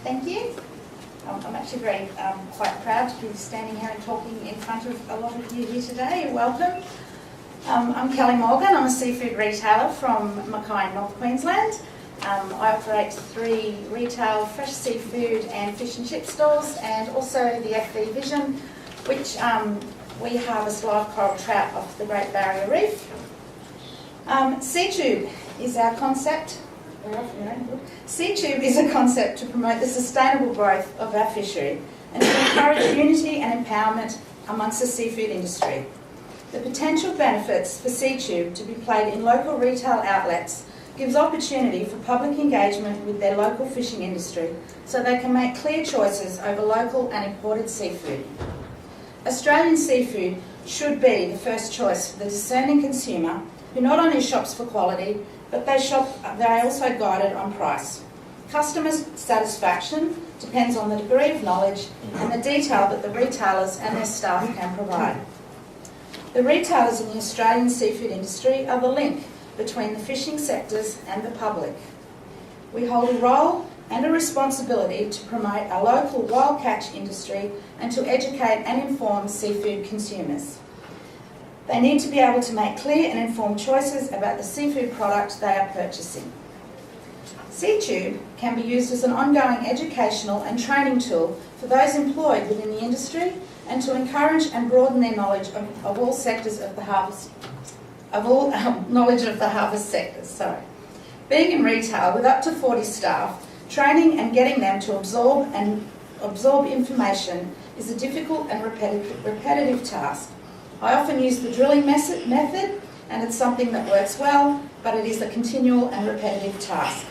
Thank you. I'm actually very quite proud to be standing here and talking in front of a lot of you here today. Welcome. I'm Kelly Morgan. I'm a seafood retailer from Mackay, North Queensland. I operate 3 retail fresh seafood and fish and chip stores, and also the FV Vision, which we harvest live coral trout off the Great Barrier Reef. SeaTube is our concept. SeaTube is a concept to promote the sustainable growth of our fishery and to encourage unity and empowerment amongst the seafood industry. The potential benefits for SeaTube to be played in local retail outlets gives opportunity for public engagement with their local fishing industry so they can make clear choices over local and imported seafood. Australian seafood should be the first choice for the discerning consumer who not only shops for quality, but they are also guided on price. Customer satisfaction depends on the degree of knowledge and the detail that the retailers and their staff can provide. The retailers in the Australian seafood industry are the link between the fishing sectors and the public. We hold a role and a responsibility to promote our local wild catch industry and to educate and inform seafood consumers. They need to be able to make clear and informed choices about the seafood product they are purchasing. SeaTube can be used as an ongoing educational and training tool for those employed within the industry and to encourage and broaden their knowledge of all sectors of the harvest, sectors. Being in retail with up to 40 staff, training and getting them to absorb information is a difficult and repetitive task. I often use the drilling method, and it's something that works well, but it is a continual and repetitive task.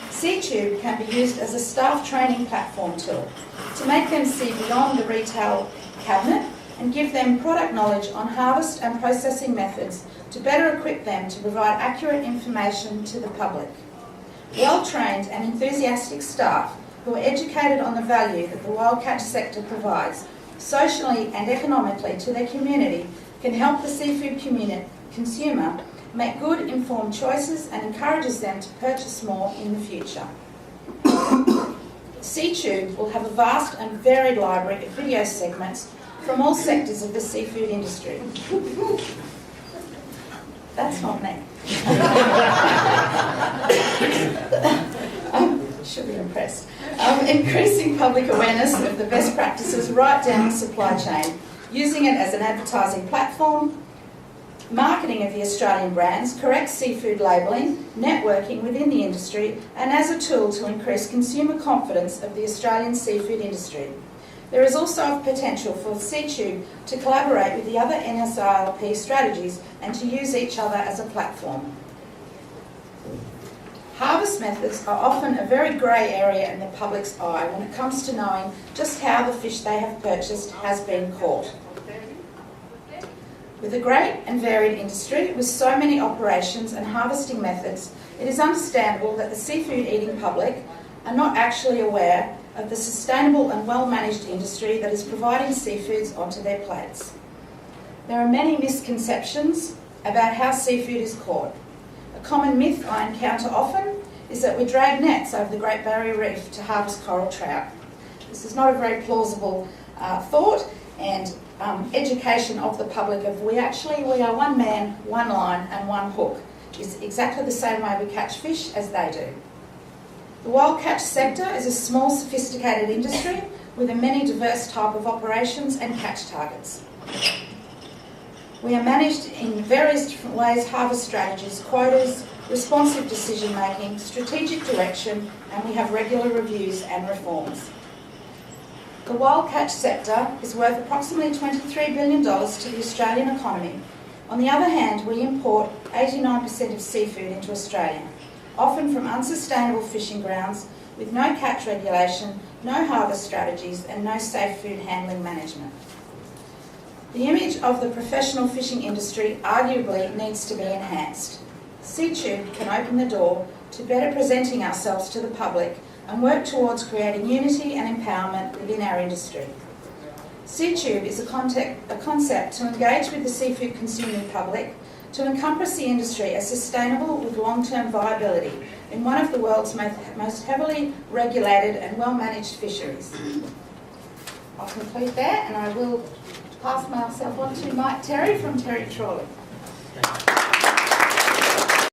SeaTube can be used as a staff training platform tool to make them see beyond the retail cabinet and give them product knowledge on harvest and processing methods to better equip them to provide accurate information to the public. Well-trained and enthusiastic staff who are educated on the value that the wild catch sector provides socially and economically to their community can help the seafood consumer make good informed choices and encourages them to purchase more in the future. SeaTube will have a vast and varied library of video segments from all sectors of the seafood industry. That's not me. Should be impressed. Increasing public awareness of the best practices right down the supply chain, using it as an advertising platform, marketing of the Australian brands, correct seafood labelling, networking within the industry, and as a tool to increase consumer confidence of the Australian seafood industry. There is also a potential for SeaTube to collaborate with the other NSILP strategies and to use each other as a platform. Harvest methods are often a very grey area in the public's eye when it comes to knowing just how the fish they have purchased has been caught. With a great and varied industry with so many operations and harvesting methods, it is understandable that the seafood eating public are not actually aware of the sustainable and well-managed industry that is providing seafoods onto their plates. There are many misconceptions about how seafood is caught. A common myth I encounter often is that we drag nets over the Great Barrier Reef to harvest coral trout. This is not a very plausible thought, and education of the public of we are one man, one line and one hook is exactly the same way we catch fish as they do. The wild catch sector is a small, sophisticated industry with a many diverse type of operations and catch targets. We are managed in various different ways: harvest strategies, quotas, responsive decision making, strategic direction, and we have regular reviews and reforms. The wild catch sector is worth approximately $23 billion to the Australian economy. On the other hand, we import 89% of seafood into Australia, often from unsustainable fishing grounds with no catch regulation, no harvest strategies and no safe food handling management. The image of the professional fishing industry arguably needs to be enhanced. SeaTube can open the door to better presenting ourselves to the public and work towards creating unity and empowerment within our industry. SeaTube is a concept to engage with the seafood consuming public, to encompass the industry as sustainable with long-term viability in one of the world's most heavily regulated and well-managed fisheries. I'll conclude there, and I will pass myself on to Mike Terry from Terry Trawley.